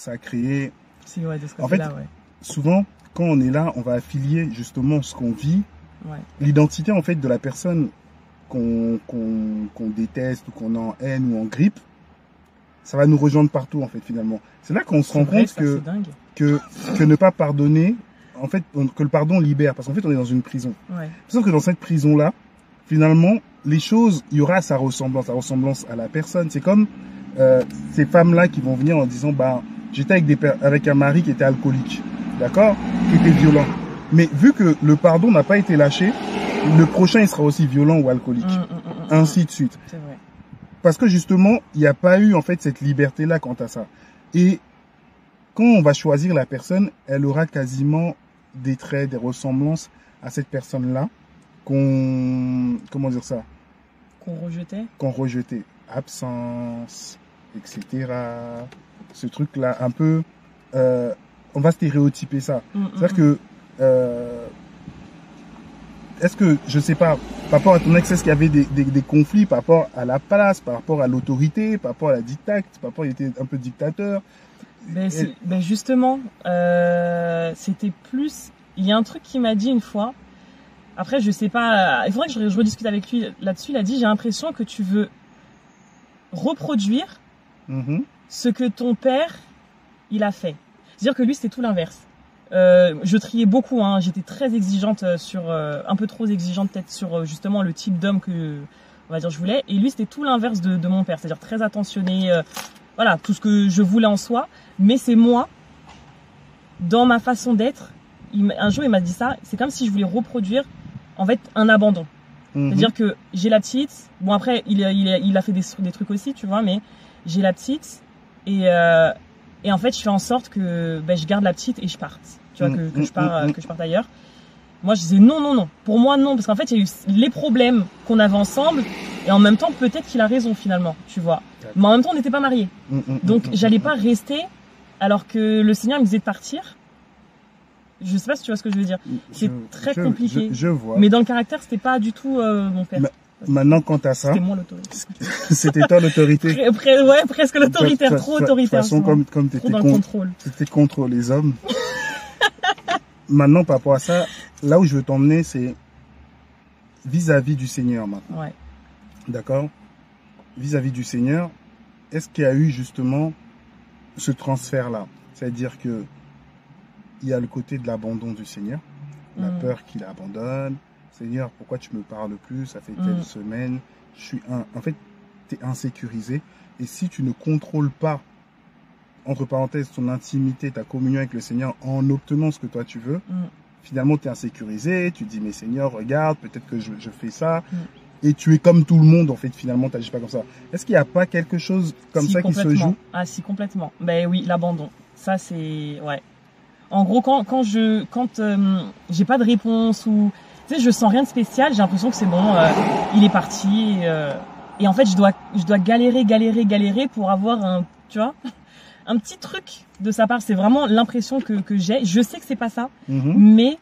a créé. Si ouais, de ce côté-là, ouais. Souvent, quand on est là, on va affilier justement ce qu'on vit. Ouais. L'identité en fait de la personne qu'on déteste ou qu'on a en haine ou en grippe, ça va nous rejoindre partout en fait finalement. C'est là qu'on se rend compte que ne pas pardonner, en fait, que le pardon libère, parce qu'en fait on est dans une prison. Ouais. Sauf que dans cette prison là, finalement, les choses, il y aura sa ressemblance à la personne. C'est comme ces femmes là qui vont venir en disant j'étais avec un mari qui était alcoolique, d'accord, qui était violent. Mais vu que le pardon n'a pas été lâché, le prochain il sera aussi violent ou alcoolique, ainsi de suite. C'est vrai. Parce que justement, il n'y a pas eu en fait cette liberté-là quant à ça. Et quand on va choisir la personne, elle aura quasiment des traits, des ressemblances à cette personne-là comment dire ça? Qu'on rejetait. Absence, etc. Ce truc-là, un peu, on va stéréotyper ça. C'est-à-dire que est-ce que, je sais pas, par rapport à ton ex, est-ce qu'il y avait des conflits par rapport à la place, par rapport à l'autorité, par rapport à la dictate, par rapport il était un peu dictateur? Justement, c'était plus... Il y a un truc qu'il m'a dit une fois. Après, je sais pas... Il faudrait que je rediscute avec lui là-dessus. Il a dit, j'ai l'impression que tu veux reproduire ce que ton père, il a fait. C'est-à-dire que lui, c'était tout l'inverse. Je triais beaucoup, hein. J'étais très exigeante un peu trop exigeante peut-être sur justement le type d'homme que, on va dire, je voulais. Et lui, c'était tout l'inverse de mon père, c'est-à-dire très attentionné, voilà, tout ce que je voulais en soi. Mais c'est moi, dans ma façon d'être, un jour il m'a dit ça, c'est comme si je voulais reproduire, en fait, un abandon. C'est-à-dire que j'ai la petite, bon après, il a fait des trucs aussi, tu vois, mais j'ai la petite, Et en fait, je fais en sorte que je garde la petite et je parte. Tu vois, que je parte ailleurs. Moi, je disais non. Pour moi, non. Parce qu'en fait, il y a eu les problèmes qu'on avait ensemble. Et en même temps, peut-être qu'il a raison finalement, tu vois. Mais en même temps, on n'était pas mariés. Donc, j'allais pas rester alors que le Seigneur me disait de partir. Je sais pas si tu vois ce que je veux dire. C'est très compliqué. Je vois. Mais dans le caractère, c'était pas du tout mon père. Maintenant, quant à ça, c'était moi l'autorité. C'était toi l'autorité. Ouais, presque l'autoritaire, trop autoritaire. De toute façon, comme tu étais contre les hommes. Maintenant, par rapport à ça, là où je veux t'emmener, c'est vis-à-vis du Seigneur maintenant. Ouais. D'accord? Vis-à-vis du Seigneur, est-ce qu'il y a eu justement ce transfert-là? C'est-à-dire que il y a le côté de l'abandon du Seigneur, la peur qu'il abandonne. Seigneur, pourquoi tu me parles plus? Ça fait telle semaine. En fait, tu es insécurisé. Et si tu ne contrôles pas, entre parenthèses, ton intimité, ta communion avec le Seigneur en obtenant ce que toi tu veux, finalement, tu es insécurisé. Tu dis, mais Seigneur, regarde, peut-être que je fais ça. Et tu es comme tout le monde, en fait, finalement, tu n'agis pas comme ça. Est-ce qu'il n'y a pas quelque chose comme ça qui se joue? Ah, si, complètement. Ben oui, l'abandon. Ça, c'est... Ouais. En gros, quand j'ai pas de réponse ou... Tu sais, je sens rien de spécial, j'ai l'impression que c'est bon, il est parti. Et en fait, je dois galérer pour avoir tu vois, un petit truc de sa part. C'est vraiment l'impression que j'ai. Je sais que c'est pas ça, mais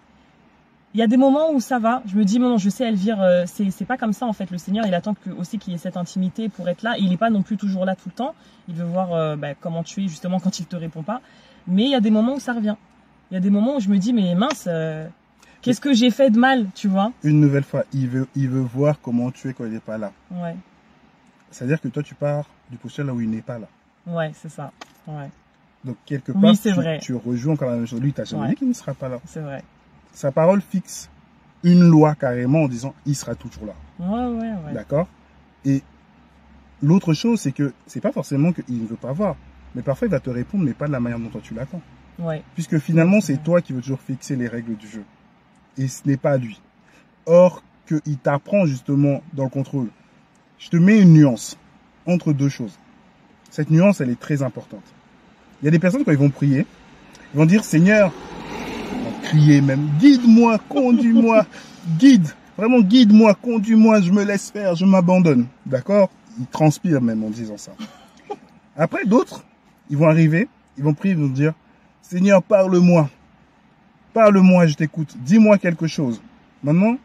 il y a des moments où ça va. Je me dis, non, je sais, Elvire, c'est pas comme ça en fait. Le Seigneur, il attend aussi qu'il y ait cette intimité pour être là. Il est pas non plus toujours là tout le temps. Il veut voir comment tu es justement quand il te répond pas. Mais il y a des moments où ça revient. Il y a des moments où je me dis, mais mince, qu'est-ce que j'ai fait de mal, tu vois? Une nouvelle fois, il veut voir comment tu es quand il n'est pas là. Ouais. C'est-à-dire que toi, tu pars du postulat là où il n'est pas là. Ouais, c'est ça. Ouais. Donc, quelque part, oui, tu rejoues encore la même chose. Lui, tu n'as jamais dit qu'il ne sera pas là. C'est vrai. Sa parole fixe une loi carrément en disant, il sera toujours là. Ouais. D'accord? Et l'autre chose, c'est que c'est pas forcément qu'il ne veut pas voir. Mais parfois, il va te répondre, mais pas de la manière dont toi tu l'attends. Ouais. Puisque finalement, c'est toi qui veux toujours fixer les règles du jeu. Et ce n'est pas lui. Or, qu'il t'apprend justement dans le contrôle. Je te mets une nuance entre deux choses. Cette nuance, elle est très importante. Il y a des personnes, quand ils vont prier, ils vont dire, Seigneur, ils vont crier même, guide-moi, conduis-moi, vraiment guide-moi, conduis-moi, je me laisse faire, je m'abandonne. D'accord? Ils transpirent même en disant ça. Après, d'autres, ils vont arriver, ils vont prier, ils vont dire, Seigneur, parle-moi. Parle-moi, je t'écoute. Dis-moi quelque chose. Maintenant,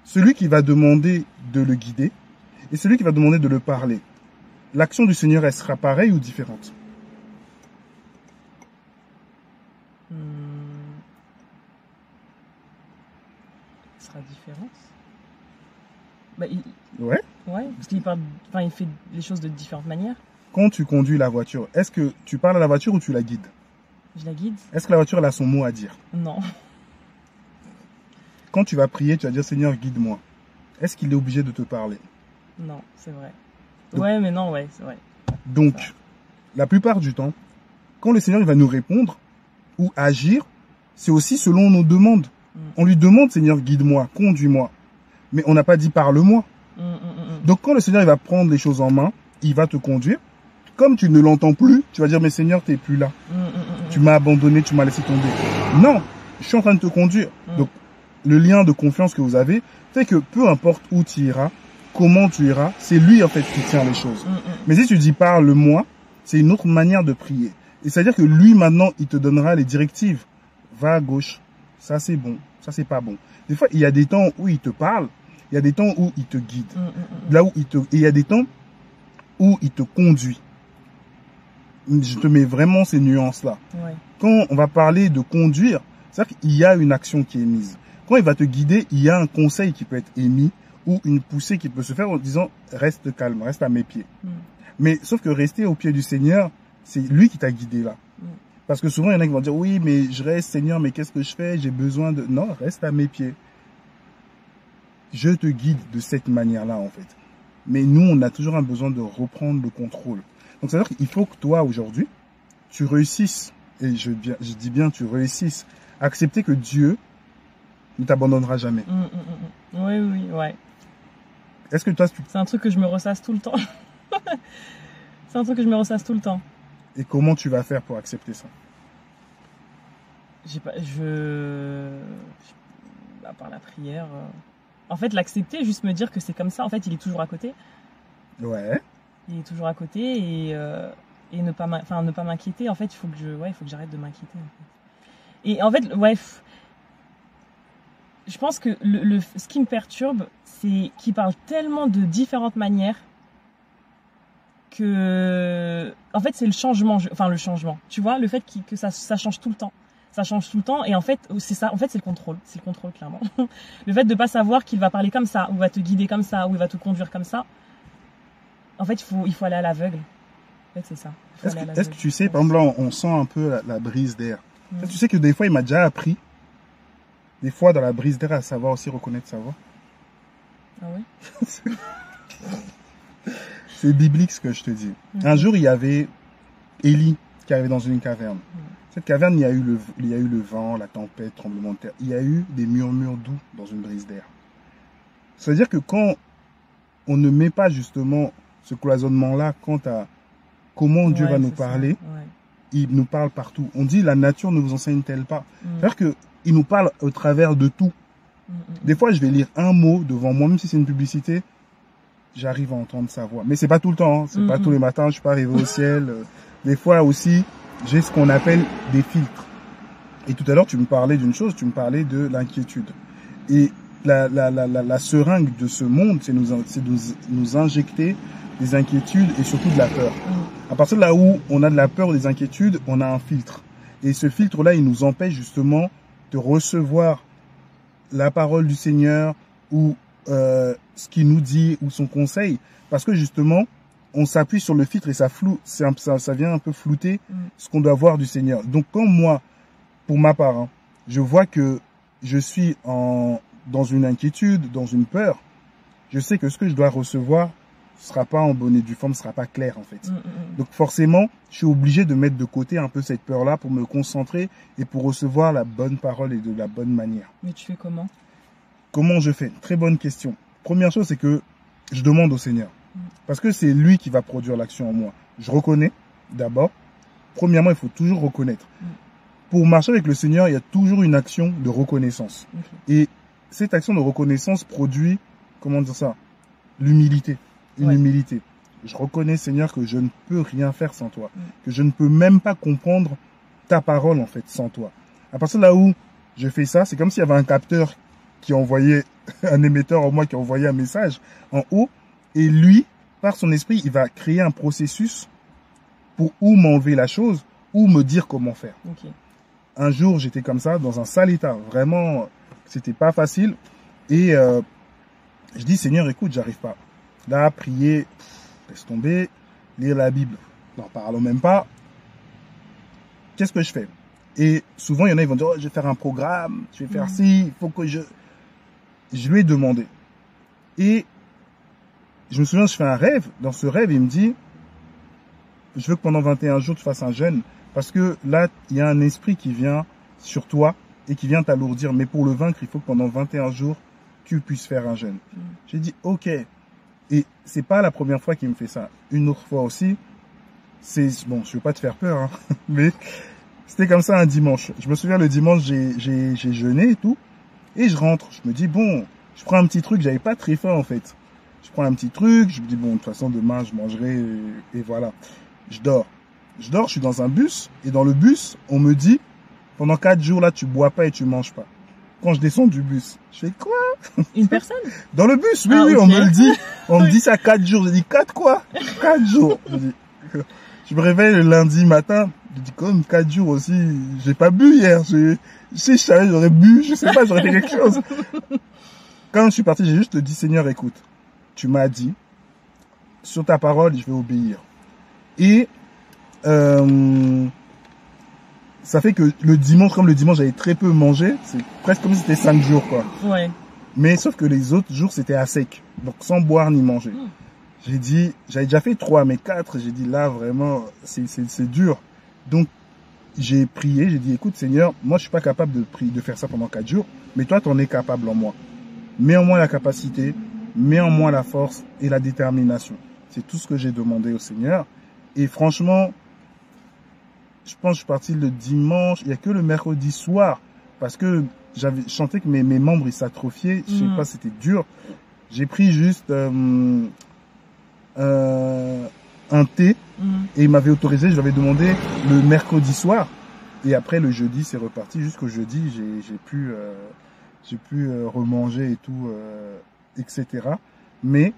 celui qui va demander de le guider et celui qui va demander de le parler, l'action du Seigneur, elle sera pareille ou différente? Elle sera différente. Ouais. Ouais, parce qu'il il fait les choses de différentes manières. Quand tu conduis la voiture, est-ce que tu parles à la voiture ou tu la guides? Je la guide. Est-ce que la voiture elle a son mot à dire? Non. Quand tu vas prier, tu vas dire Seigneur, guide-moi. Est-ce qu'il est obligé de te parler? Non, c'est vrai. Ouais, mais non, ouais, c'est vrai. Donc, la plupart du temps, quand le Seigneur il va nous répondre ou agir, c'est aussi selon nos demandes. On lui demande Seigneur, guide-moi, conduis-moi. Mais on n'a pas dit parle-moi. Donc quand le Seigneur il va prendre les choses en main, il va te conduire. Comme tu ne l'entends plus, tu vas dire mais Seigneur, tu n'es plus là. Tu m'as abandonné, tu m'as laissé tomber. Non, je suis en train de te conduire. Donc le lien de confiance que vous avez fait que peu importe où tu iras, comment tu iras, c'est lui en fait qui tient les choses. Mais si tu dis parle-moi, c'est une autre manière de prier. Et c'est-à-dire que lui maintenant, il te donnera les directives. Va à gauche, ça c'est bon, ça c'est pas bon. Des fois, il y a des temps où il te parle, il y a des temps où il te guide. Là où et il y a des temps où il te conduit. Je te mets vraiment ces nuances-là. Ouais. Quand on va parler de conduire, c'est-à-dire qu'il y a une action qui est mise. Quand il va te guider, il y a un conseil qui peut être émis ou une poussée qui peut se faire en disant reste calme, reste à mes pieds. Mais sauf que rester au pied du Seigneur, c'est lui qui t'a guidé là. Parce que souvent il y en a qui vont dire oui mais je reste Seigneur, mais qu'est-ce que je fais? J'ai besoin de... Non, reste à mes pieds. Je te guide de cette manière-là en fait. Mais nous, on a toujours un besoin de reprendre le contrôle. Donc, ça veut dire qu'il faut que toi, aujourd'hui, tu réussisses, et je dis bien tu réussisses, à accepter que Dieu ne t'abandonnera jamais. Oui, ouais. Est-ce que toi, c'est un truc que je me ressasse tout le temps. C'est un truc que je me ressasse tout le temps. Et comment tu vas faire pour accepter ça? À part la prière. En fait, l'accepter, juste me dire que c'est comme ça. En fait, il est toujours à côté. Ouais. Il est toujours à côté et ne pas m'inquiéter. En fait, il faut que j'arrête de m'inquiéter. En fait. Et en fait, ouais, je pense que ce qui me perturbe, c'est qu'il parle tellement de différentes manières que, en fait, c'est le changement. Le changement. Tu vois, le fait que ça change tout le temps. Ça change tout le temps et en fait c'est ça, en fait c'est le contrôle clairement. Le fait de pas savoir qu'il va parler comme ça, ou va te guider comme ça, ou il va te conduire comme ça. En fait il faut aller à l'aveugle. En fait c'est ça. Est-ce que tu sais, par exemple là on sent un peu la brise d'air. Tu sais que des fois il m'a déjà appris, des fois dans la brise d'air, à savoir aussi reconnaître sa voix. Ah ouais. C'est biblique ce que je te dis. Un jour il y avait Élie qui arrivait dans une caverne. Cette caverne, il y a eu le vent, la tempête, tremblement de terre. Il y a eu des murmures doux dans une brise d'air. C'est-à-dire que quand on ne met pas justement ce cloisonnement-là quant à comment Dieu va nous parler, il nous parle partout. On dit la nature ne vous enseigne-t-elle pas? C'est-à-dire qu'il nous parle au travers de tout. Des fois, je vais lire un mot devant moi, même si c'est une publicité, j'arrive à entendre sa voix. Mais c'est pas tout le temps, hein. C'est pas tous les matins, je suis pas arrivé au ciel. Des fois aussi, j'ai ce qu'on appelle des filtres. Et tout à l'heure, tu me parlais d'une chose, tu me parlais de l'inquiétude. Et la seringue de ce monde, c'est nous injecter des inquiétudes et surtout de la peur. À partir de là où on a de la peur ou des inquiétudes, on a un filtre. Et ce filtre-là, il nous empêche justement de recevoir la parole du Seigneur ou ce qu'il nous dit ou son conseil. Parce que justement, on s'appuie sur le filtre et ça vient un peu flouter ce qu'on doit voir du Seigneur. Donc quand moi, pour ma part, hein, je vois que je suis dans une inquiétude, dans une peur, je sais que ce que je dois recevoir ne sera pas en bonne et due forme, ne sera pas clair en fait. Donc forcément, je suis obligé de mettre de côté un peu cette peur-là pour me concentrer et pour recevoir la bonne parole et de la bonne manière. Mais tu fais comment? Comment je fais? Très bonne question. Première chose, c'est que je demande au Seigneur. Parce que c'est lui qui va produire l'action en moi. Je reconnais d'abord. Premièrement, il faut toujours reconnaître. Pour marcher avec le Seigneur, il y a toujours une action de reconnaissance. Et cette action de reconnaissance produit, comment dire ça, l'humilité. Humilité. Je reconnais, Seigneur, que je ne peux rien faire sans toi. Que je ne peux même pas comprendre ta parole, en fait, sans toi. À partir de là où je fais ça, c'est comme s'il y avait un capteur qui envoyait, un émetteur en moi qui envoyait un message en haut. Et lui, par son esprit, il va créer un processus pour ou m'enlever la chose, ou me dire comment faire. Un jour, j'étais comme ça, dans un sale état. Vraiment, c'était pas facile. Et je dis, Seigneur, écoute, j'arrive pas. Là, prier, laisse tomber. Lire la Bible, n'en parlons même pas. Qu'est-ce que je fais? Et souvent, il y en a, ils vont dire, oh, je vais faire un programme, je vais faire ci, il faut que je... Je lui ai demandé. Et je me souviens, je fais un rêve. Dans ce rêve, il me dit, je veux que pendant 21 jours, tu fasses un jeûne. Parce que là, il y a un esprit qui vient sur toi et qui vient t'alourdir. Mais pour le vaincre, il faut que pendant 21 jours, tu puisses faire un jeûne. J'ai dit, ok. Et c'est pas la première fois qu'il me fait ça. Une autre fois aussi, bon, je veux pas te faire peur, hein, mais c'était comme ça un dimanche. Je me souviens, le dimanche, j'ai jeûné et tout. Et je rentre. Je me dis, bon, je prends un petit truc. J'avais pas très faim, en fait. Je prends un petit truc, je me dis, bon, de toute façon, demain, je mangerai, et voilà. Je dors, je suis dans un bus, et dans le bus, on me dit, pendant 4 jours, là, tu bois pas et tu manges pas. Quand je descends du bus, je fais quoi? Une personne? Dans le bus, oui, oui, okay. On me le dit. On me dit ça 4 jours. J'ai dit, 4 quoi? 4 jours. Je me réveille le lundi matin, je dis, comme 4 jours aussi, j'ai pas bu hier. Si je savais, j'aurais bu, je sais pas, j'aurais fait quelque chose. Quand je suis parti, j'ai juste dit, Seigneur, écoute, tu m'as dit, sur ta parole, je vais obéir. Et ça fait que le dimanche, comme le dimanche, j'avais très peu mangé, c'est presque comme si c'était 5 jours, quoi. Ouais. Mais sauf que les autres jours, c'était à sec, donc sans boire ni manger. J'ai dit, j'avais déjà fait 3, mais 4, j'ai dit là, vraiment, c'est dur. Donc, j'ai prié, j'ai dit, écoute, Seigneur, moi, je suis pas capable de faire ça pendant 4 jours, mais toi, t'en es capable en moi. Mets en moi la capacité, mets en moi la force et la détermination. C'est tout ce que j'ai demandé au Seigneur. Et franchement, je pense que je suis parti le dimanche, il n'y a que le mercredi soir, parce que je sentais que mes membres ils s'atrophiaient, je sais pas, c'était dur. J'ai pris juste un thé et il m'avait autorisé, je lui avais demandé le mercredi soir. Et après le jeudi, c'est reparti. Jusqu'au jeudi, j'ai pu remanger et tout, etc. Mais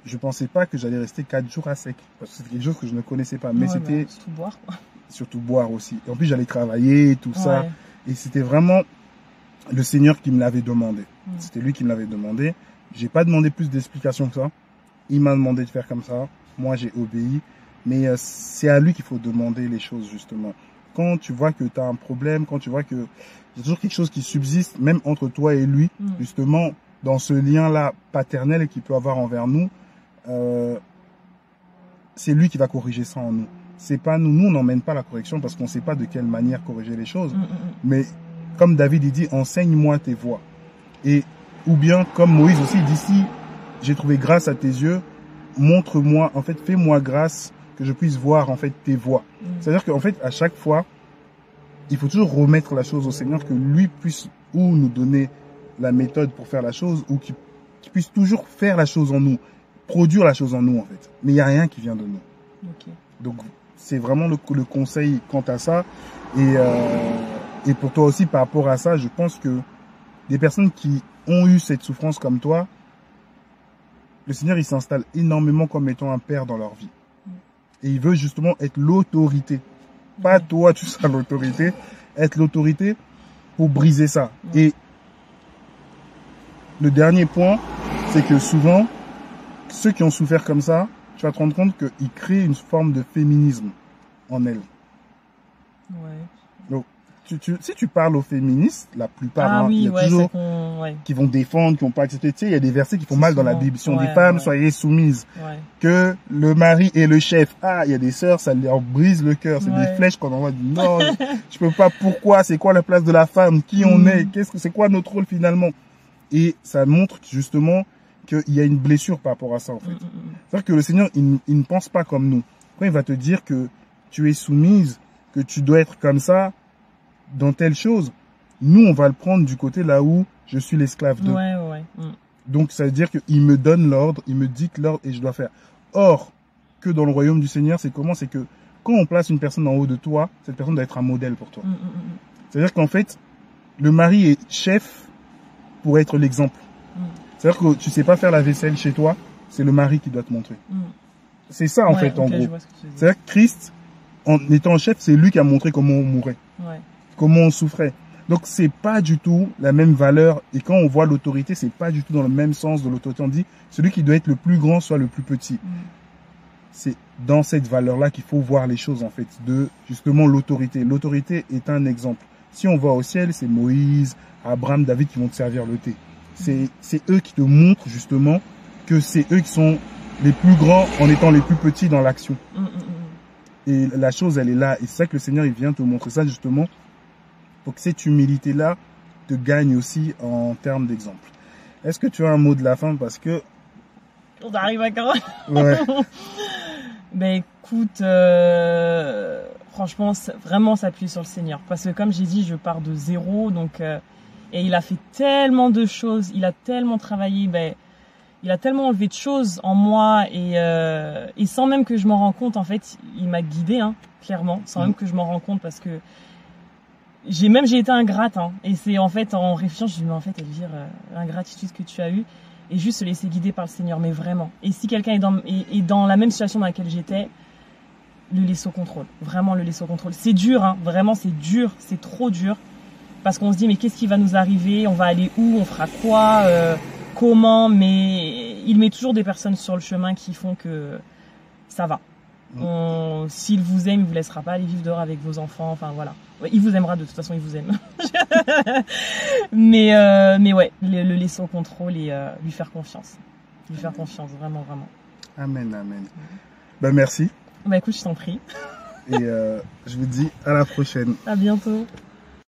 je pensais pas que j'allais rester 4 jours à sec. Parce que c'était quelque chose que je ne connaissais pas. Mais c'était... Surtout boire, quoi. Surtout boire aussi. Et en plus, j'allais travailler et tout ça. Et c'était vraiment le Seigneur qui me l'avait demandé. C'était lui qui me l'avait demandé. J'ai pas demandé plus d'explications que ça. Il m'a demandé de faire comme ça. Moi, j'ai obéi. Mais c'est à lui qu'il faut demander les choses, justement. Quand tu vois que tu as un problème, quand tu vois que il y a toujours quelque chose qui subsiste, même entre toi et lui, justement, dans ce lien-là paternel qu'il peut avoir envers nous, c'est lui qui va corriger ça en nous. C'est pas nous. Nous, on n'emmène pas la correction parce qu'on ne sait pas de quelle manière corriger les choses. Mais comme David, il dit, enseigne-moi tes voies. Et, ou bien, comme Moïse aussi, il dit, si j'ai trouvé grâce à tes yeux, montre-moi, en fait, fais-moi grâce que je puisse voir, en fait, tes voies. C'est-à-dire qu'en fait, à chaque fois, il faut toujours remettre la chose au Seigneur, que lui puisse ou nous donner la méthode pour faire la chose, ou qu'il puisse toujours faire la chose en nous, produire la chose en nous, en fait. Mais il n'y a rien qui vient de nous. Donc, c'est vraiment le conseil quant à ça. Et pour toi aussi, par rapport à ça, je pense que des personnes qui ont eu cette souffrance comme toi, le Seigneur, il s'installe énormément comme étant un père dans leur vie. Et il veut justement être l'autorité. Pas toi, tu seras l'autorité. Être l'autorité pour briser ça. Et le dernier point, c'est que souvent, ceux qui ont souffert comme ça, tu vas te rendre compte qu'ils créent une forme de féminisme en elles. Donc, si tu parles aux féministes, la plupart, il y a toujours qui vont défendre, qui vont pas accepter. Tu sais, il y a des versets qui font mal dans la Bible. Si on dit femmes, soyez soumises. Que le mari est le chef. Ah, il y a des sœurs, ça leur brise le cœur. C'est des flèches qu'on envoie. Non, je peux pas. Pourquoi? C'est quoi la place de la femme? Qui on est? C'est quoi notre rôle finalement? Et ça montre justement qu'il y a une blessure par rapport à ça, en fait. C'est-à-dire que le Seigneur, il ne pense pas comme nous. Quand il va te dire que tu es soumise, que tu dois être comme ça, dans telle chose, nous, on va le prendre du côté là où je suis l'esclave d'eux. Donc, ça veut dire qu'il me donne l'ordre, il me dicte l'ordre et je dois faire. Or, que dans le royaume du Seigneur, c'est comment? C'est que quand on place une personne en haut de toi, cette personne doit être un modèle pour toi. C'est-à-dire qu'en fait, le mari est chef pour être l'exemple. C'est-à-dire que tu sais pas faire la vaisselle chez toi, c'est le mari qui doit te montrer. C'est ça, en fait, en gros. C'est-à-dire que Christ, en étant chef, c'est lui qui a montré comment on mourait. Comment on souffrait. Donc, c'est pas du tout la même valeur. Et quand on voit l'autorité, c'est pas du tout dans le même sens de l'autorité. On dit, celui qui doit être le plus grand soit le plus petit. C'est dans cette valeur-là qu'il faut voir les choses, en fait, de, justement, l'autorité. L'autorité est un exemple. Si on va au ciel, c'est Moïse, Abraham, David qui vont te servir le thé. C'est eux qui te montrent, justement, que c'est eux qui sont les plus grands en étant les plus petits dans l'action. Et la chose, elle est là. Et c'est ça que le Seigneur, il vient te montrer ça, justement, pour que cette humilité-là te gagne aussi en termes d'exemple. Est-ce que tu as un mot de la fin? Parce que... On arrive à quand? Ben écoute, franchement, vraiment s'appuyer sur le Seigneur. Parce que comme j'ai dit, je pars de zéro. Donc, et il a fait tellement de choses, il a tellement travaillé, il a tellement enlevé de choses en moi. Et sans même que je m'en rende compte, en fait, il m'a guidée, hein, clairement. Sans même que je m'en rende compte parce que j'ai été ingrate, hein, et c'est en fait en réfléchissant, je me dis mais en fait Elvire, l'ingratitude que tu as eue et juste se laisser guider par le Seigneur, mais vraiment. Et si quelqu'un est dans la même situation dans laquelle j'étais, le laisser au contrôle, vraiment le laisser au contrôle. C'est dur, hein, vraiment c'est dur, c'est trop dur parce qu'on se dit mais qu'est-ce qui va nous arriver, on va aller où, on fera quoi, comment, mais il met toujours des personnes sur le chemin qui font que ça va. S'il vous aime, il vous laissera pas aller vivre dehors avec vos enfants. Enfin voilà, il vous aimera de toute façon, il vous aime. mais ouais, le laisser au contrôle et lui faire confiance, vraiment. Amen. Ben merci. Bah écoute, je t'en prie. Et je vous dis à la prochaine. À bientôt.